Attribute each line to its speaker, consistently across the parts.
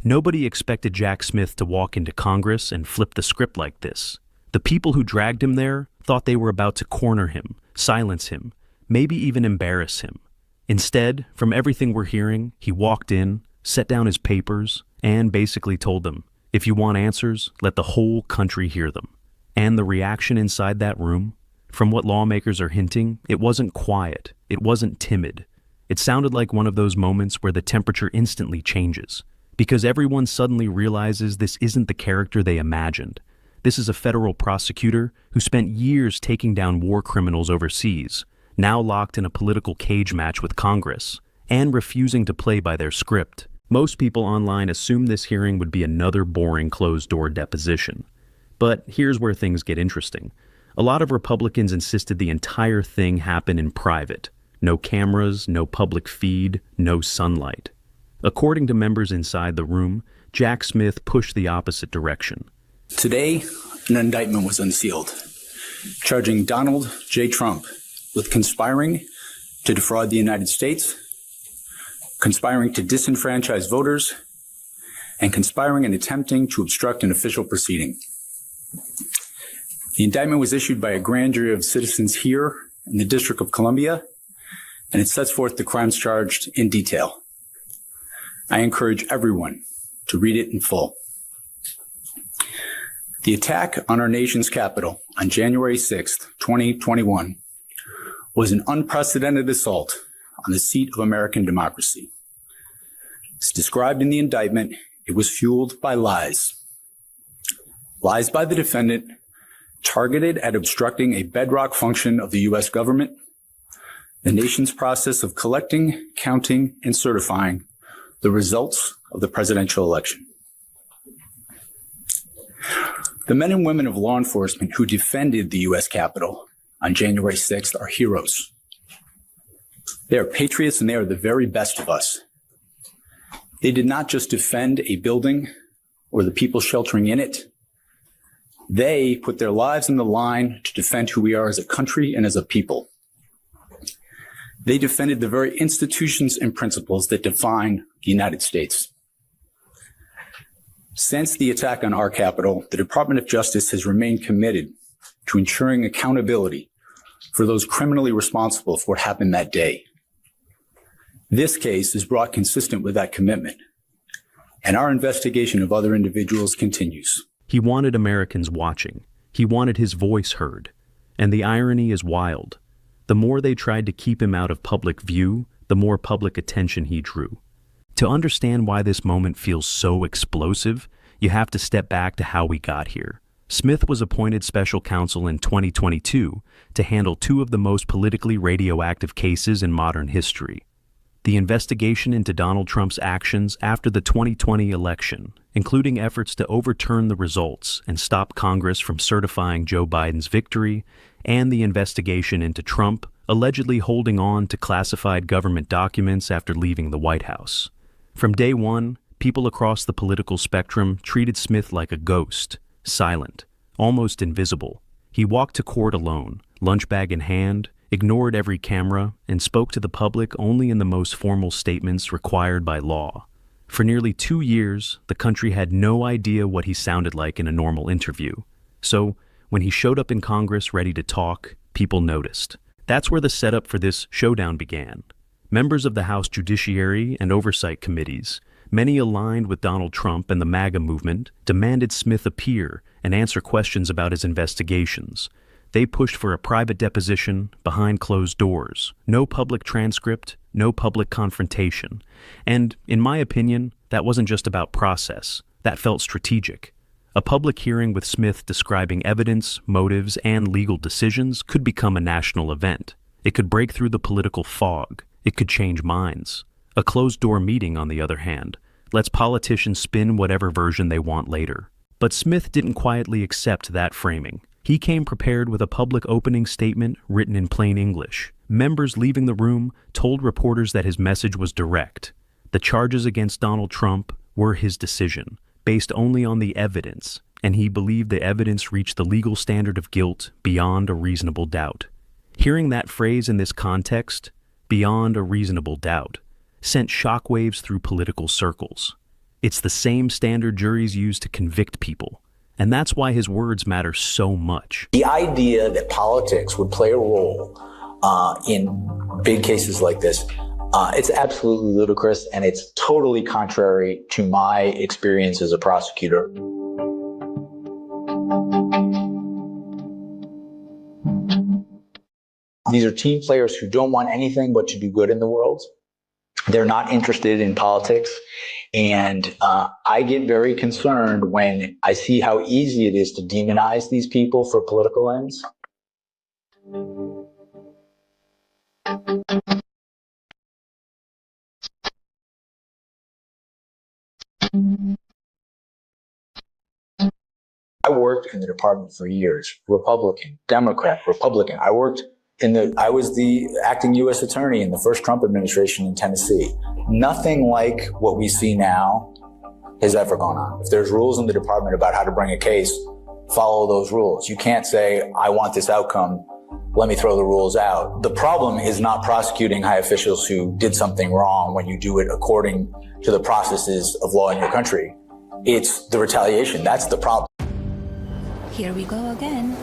Speaker 1: Nobody expected Jack Smith to walk into Congress and flip the script like this. The people who dragged him there thought they were about to corner him, silence him, maybe even embarrass him. Instead, from everything we're hearing, he walked in, set down his papers, and basically told them, if you want answers, let the whole country hear them. And the reaction inside that room, from what lawmakers are hinting, it wasn't quiet, it wasn't timid. It sounded like one of those moments where the temperature instantly changes, because everyone suddenly realizes this isn't the character they imagined. This is a federal prosecutor who spent years taking down war criminals overseas, now locked in a political cage match with Congress, and refusing to play by their script. Most people online assumed this hearing would be another boring closed-door deposition. But here's where things get interesting. A lot of Republicans insisted the entire thing happen in private. No cameras, no public feed, no sunlight. According to members inside the room, Jack Smith pushed the opposite direction.
Speaker 2: Today, an indictment was unsealed, charging Donald J. Trump with conspiring to defraud the United States, conspiring to disenfranchise voters, and conspiring and attempting to obstruct an official proceeding. The indictment was issued by a grand jury of citizens here in the District of Columbia, and it sets forth the crimes charged in detail. I encourage everyone to read it in full. The attack on our nation's capital on January 6th, 2021, was an unprecedented assault on the seat of American democracy. As described in the indictment, it was fueled by lies. Lies by the defendant targeted at obstructing a bedrock function of the U.S. government, the nation's process of collecting, counting, and certifying the results of the presidential election. The men and women of law enforcement who defended the U.S. Capitol on January 6th are heroes. They are patriots and they are the very best of us. They did not just defend a building or the people sheltering in it. They put their lives on the line to defend who we are as a country and as a people. They defended the very institutions and principles that define the United States. Since the attack on our Capitol, the Department of Justice has remained committed to ensuring accountability for those criminally responsible for what happened that day. This case is brought consistent with that commitment, and our investigation of other individuals continues.
Speaker 1: He wanted Americans watching. He wanted his voice heard. And the irony is wild. The more they tried to keep him out of public view, the more public attention he drew. To understand why this moment feels so explosive, you have to step back to how we got here. Smith was appointed special counsel in 2022 to handle two of the most politically radioactive cases in modern history. The investigation into Donald Trump's actions after the 2020 election, including efforts to overturn the results and stop Congress from certifying Joe Biden's victory, and the investigation into Trump allegedly holding on to classified government documents after leaving the White House. From day one, people across the political spectrum treated Smith like a ghost, silent, almost invisible. He walked to court alone, lunch bag in hand, ignored every camera, and spoke to the public only in the most formal statements required by law. For nearly 2 years, the country had no idea what he sounded like in a normal interview. So, when he showed up in Congress ready to talk, people noticed. That's where the setup for this showdown began. Members of the House Judiciary and Oversight Committees, many aligned with Donald Trump and the MAGA movement, demanded Smith appear and answer questions about his investigations. They pushed for a private deposition behind closed doors. No public transcript, no public confrontation. And, in my opinion, that wasn't just about process. That felt strategic. A public hearing with Smith describing evidence, motives, and legal decisions could become a national event. It could break through the political fog. It could change minds. A closed-door meeting, on the other hand, lets politicians spin whatever version they want later. But Smith didn't quietly accept that framing. He came prepared with a public opening statement written in plain English. Members leaving the room told reporters that his message was direct. The charges against Donald Trump were his decision, based only on the evidence, and he believed the evidence reached the legal standard of guilt beyond a reasonable doubt. Hearing that phrase in this context, beyond a reasonable doubt, sent shockwaves through political circles. It's the same standard juries use to convict people. And that's why his words matter so much.
Speaker 3: The idea that politics would play a role in big cases like this, it's absolutely ludicrous, and it's totally contrary to my experience as a prosecutor. These are team players who don't want anything but to do good in the world. They're not interested in politics. And I get very concerned when I see how easy it is to demonize these people for political ends. I worked in the department for years, Republican, Democrat, Republican. I was the acting U.S. attorney in the first Trump administration in Tennessee. Nothing like what we see now has ever gone on. If there's rules in the department about how to bring a case, follow those rules. You can't say, I want this outcome, let me throw the rules out. The problem is not prosecuting high officials who did something wrong when you do it according to the processes of law in your country. It's the retaliation. That's the problem.
Speaker 4: Here we go again.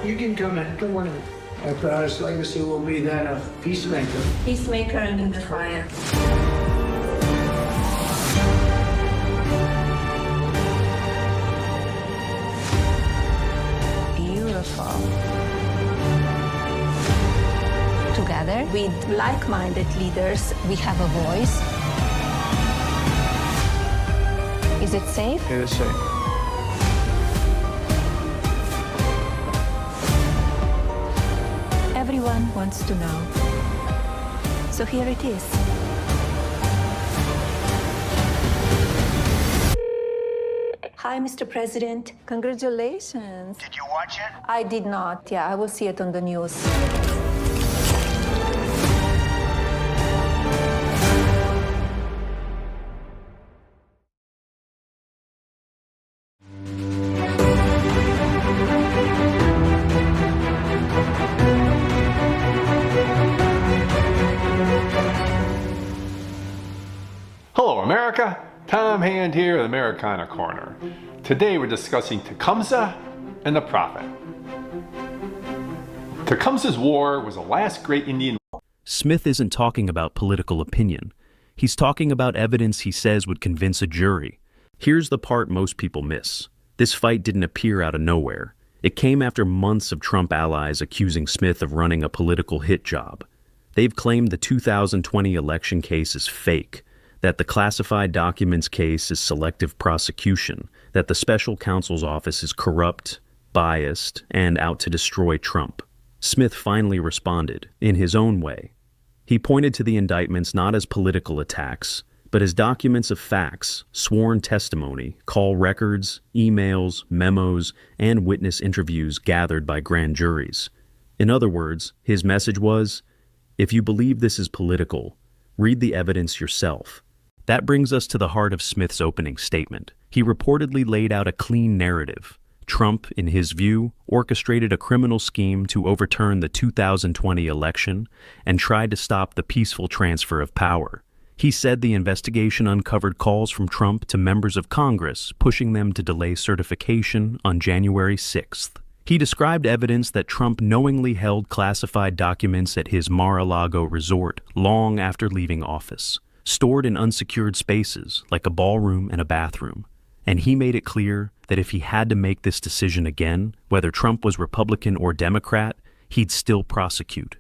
Speaker 5: You can come in. Good morning. Our proudest legacy will be that of peacemaker.
Speaker 4: Peacemaker and defiant. Beautiful. Together with like-minded leaders, we have a voice. Is it safe?
Speaker 5: It is safe.
Speaker 4: Everyone wants to know. So here it is. Hi, Mr. President. Congratulations.
Speaker 6: Did you watch it?
Speaker 4: I did not. Yeah, I will see it on the news.
Speaker 7: Hello America, Tom Hand here at Americana Corner. Today we're discussing Tecumseh and the Prophet. Tecumseh's War was the last great Indian war.
Speaker 1: Smith isn't talking about political opinion. He's talking about evidence he says would convince a jury. Here's the part most people miss. This fight didn't appear out of nowhere. It came after months of Trump allies accusing Smith of running a political hit job. They've claimed the 2020 election case is fake, that the classified documents case is selective prosecution, that the special counsel's office is corrupt, biased, and out to destroy Trump. Smith finally responded, in his own way. He pointed to the indictments not as political attacks, but as documents of facts, sworn testimony, call records, emails, memos, and witness interviews gathered by grand juries. In other words, his message was, if you believe this is political, read the evidence yourself. That brings us to the heart of Smith's opening statement. He reportedly laid out a clean narrative. Trump, in his view, orchestrated a criminal scheme to overturn the 2020 election and tried to stop the peaceful transfer of power. He said the investigation uncovered calls from Trump to members of Congress, pushing them to delay certification on January 6th. He described evidence that Trump knowingly held classified documents at his Mar-a-Lago resort long after leaving office, stored in unsecured spaces like a ballroom and a bathroom. And he made it clear that if he had to make this decision again, whether Trump was Republican or Democrat, he'd still prosecute.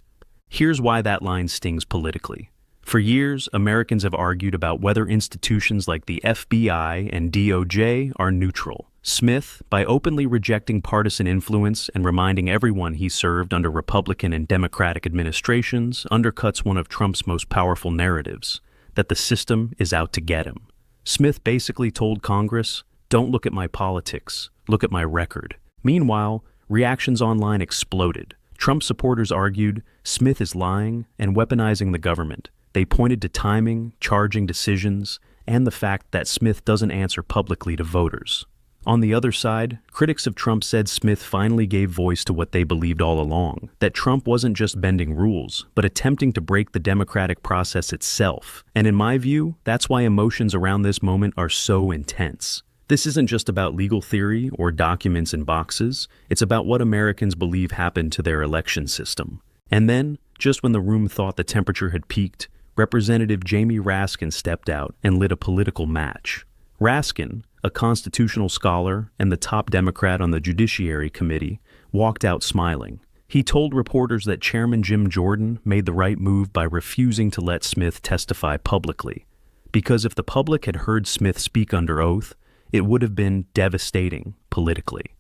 Speaker 1: Here's why that line stings politically. For years, Americans have argued about whether institutions like the FBI and DOJ are neutral. Smith, by openly rejecting partisan influence and reminding everyone he served under Republican and Democratic administrations, undercuts one of Trump's most powerful narratives, that the system is out to get him. Smith basically told Congress, don't look at my politics, look at my record. Meanwhile, reactions online exploded. Trump supporters argued Smith is lying and weaponizing the government. They pointed to timing, charging decisions, and the fact that Smith doesn't answer publicly to voters. On the other side, critics of Trump said Smith finally gave voice to what they believed all along, that Trump wasn't just bending rules, but attempting to break the democratic process itself. And in my view, that's why emotions around this moment are so intense. This isn't just about legal theory or documents in boxes, it's about what Americans believe happened to their election system. And then, just when the room thought the temperature had peaked, Representative Jamie Raskin stepped out and lit a political match. Raskin, a constitutional scholar and the top Democrat on the Judiciary Committee, walked out smiling. He told reporters that Chairman Jim Jordan made the right move by refusing to let Smith testify publicly, because if the public had heard Smith speak under oath, it would have been devastating politically.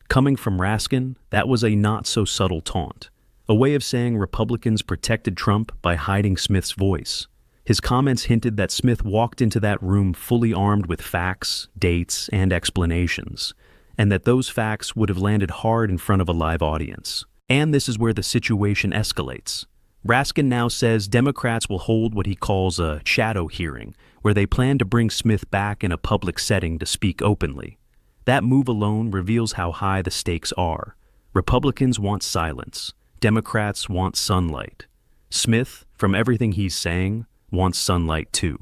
Speaker 1: Coming from Raskin, that was a not-so-subtle taunt, a way of saying Republicans protected Trump by hiding Smith's voice. His comments hinted that Smith walked into that room fully armed with facts, dates, and explanations, and that those facts would have landed hard in front of a live audience. And this is where the situation escalates. Raskin now says Democrats will hold what he calls a shadow hearing, where they plan to bring Smith back in a public setting to speak openly. That move alone reveals how high the stakes are. Republicans want silence. Democrats want sunlight. Smith, from everything he's saying, wants sunlight too.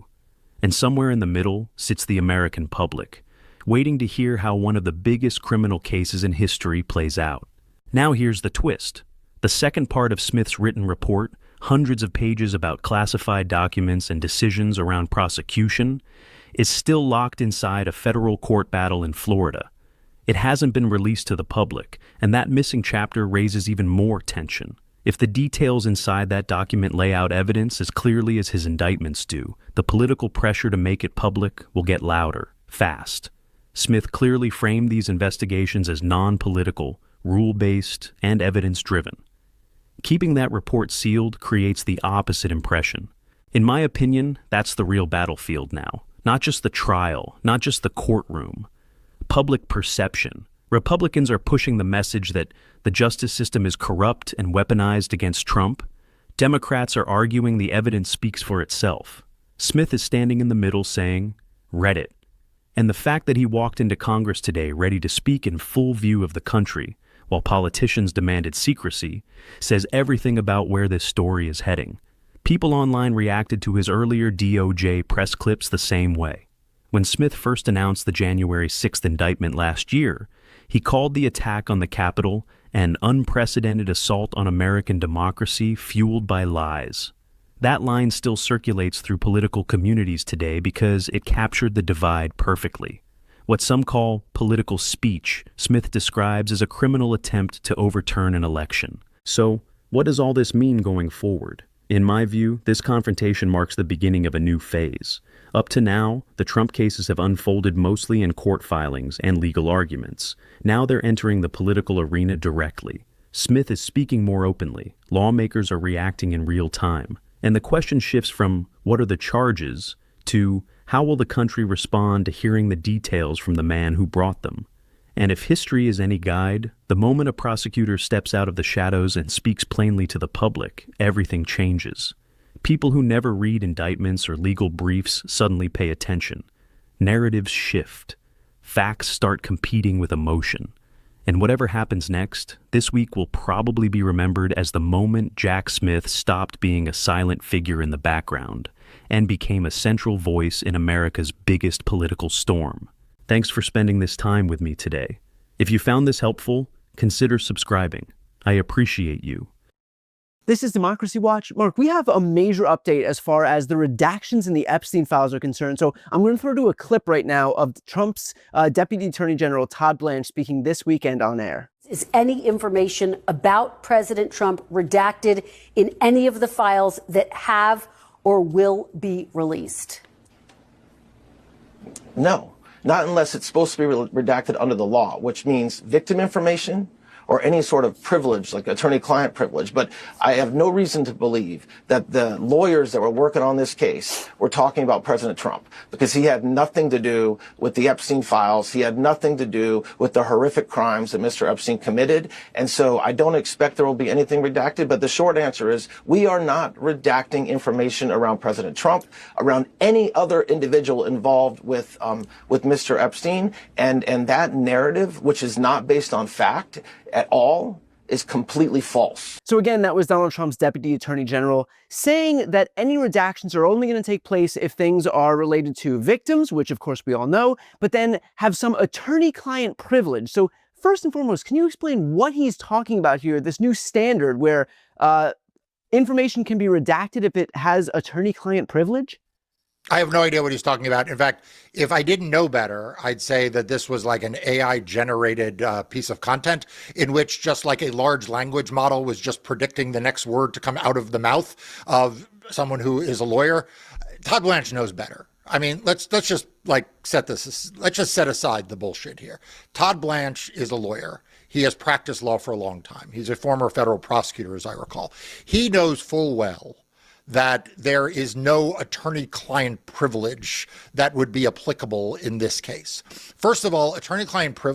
Speaker 1: And somewhere in the middle sits the American public, waiting to hear how one of the biggest criminal cases in history plays out. Now here's the twist. The second part of Smith's written report, hundreds of pages about classified documents and decisions around prosecution, is still locked inside a federal court battle in Florida. It hasn't been released to the public, and that missing chapter raises even more tension. If the details inside that document lay out evidence as clearly as his indictments do, the political pressure to make it public will get louder, fast. Smith clearly framed these investigations as non-political, rule-based, and evidence-driven. Keeping that report sealed creates the opposite impression. In my opinion, that's the real battlefield now. Not just the trial, not just the courtroom. Public perception. Republicans are pushing the message that the justice system is corrupt and weaponized against Trump. Democrats are arguing the evidence speaks for itself. Smith is standing in the middle saying, "Read it." And the fact that he walked into Congress today ready to speak in full view of the country, while politicians demanded secrecy, says everything about where this story is heading. People online reacted to his earlier DOJ press clips the same way. When Smith first announced the January 6th indictment last year, he called the attack on the Capitol an unprecedented assault on American democracy fueled by lies. That line still circulates through political communities today because it captured the divide perfectly. What some call political speech, Smith describes as a criminal attempt to overturn an election. So, what does all this mean going forward? In my view, this confrontation marks the beginning of a new phase. Up to now, the Trump cases have unfolded mostly in court filings and legal arguments. Now they're entering the political arena directly. Smith is speaking more openly. Lawmakers are reacting in real time. And the question shifts from what are the charges to how will the country respond to hearing the details from the man who brought them? And if history is any guide, the moment a prosecutor steps out of the shadows and speaks plainly to the public, everything changes. People who never read indictments or legal briefs suddenly pay attention. Narratives shift. Facts start competing with emotion. And whatever happens next, this week will probably be remembered as the moment Jack Smith stopped being a silent figure in the background and became a central voice in America's biggest political storm. Thanks for spending this time with me today. If you found this helpful, consider subscribing. I appreciate you.
Speaker 6: This is Democracy Watch. Mark, we have a major update as far as the redactions in the Epstein files are concerned. So I'm going to throw to a clip right now of Trump's Deputy Attorney General Todd Blanche speaking this weekend on air.
Speaker 8: Is any information about President Trump redacted in any of the files that have or will be released?
Speaker 9: No, not unless it's supposed to be redacted under the law, which means victim information or any sort of privilege, like attorney-client privilege. But I have no reason to believe that the lawyers that were working on this case were talking about President Trump, because he had nothing to do with the Epstein files. He had nothing to do with the horrific crimes that Mr. Epstein committed. And so I don't expect there will be anything redacted. But the short answer is we are not redacting information around President Trump, around any other individual involved with Mr. Epstein. And that narrative, which is not based on fact at all, is completely false.
Speaker 6: So again, that was Donald Trump's Deputy Attorney General saying that any redactions are only going to take place if things are related to victims, which of course we all know, but then have some attorney-client privilege. So first and foremost, can you explain what he's talking about here, this new standard where information can be redacted if it has attorney-client privilege?
Speaker 10: I have no idea what he's talking about. In fact, if I didn't know better, I'd say that this was like an AI-generated piece of content in which just like a large language model was just predicting the next word to come out of the mouth of someone who is a lawyer. Todd Blanche knows better. I mean, let's just like let's just set aside the bullshit here. Todd Blanche is a lawyer. He has practiced law for a long time. He's a former federal prosecutor, as I recall. He knows full well that there is no attorney-client privilege that would be applicable in this case. First of all, attorney-client privilege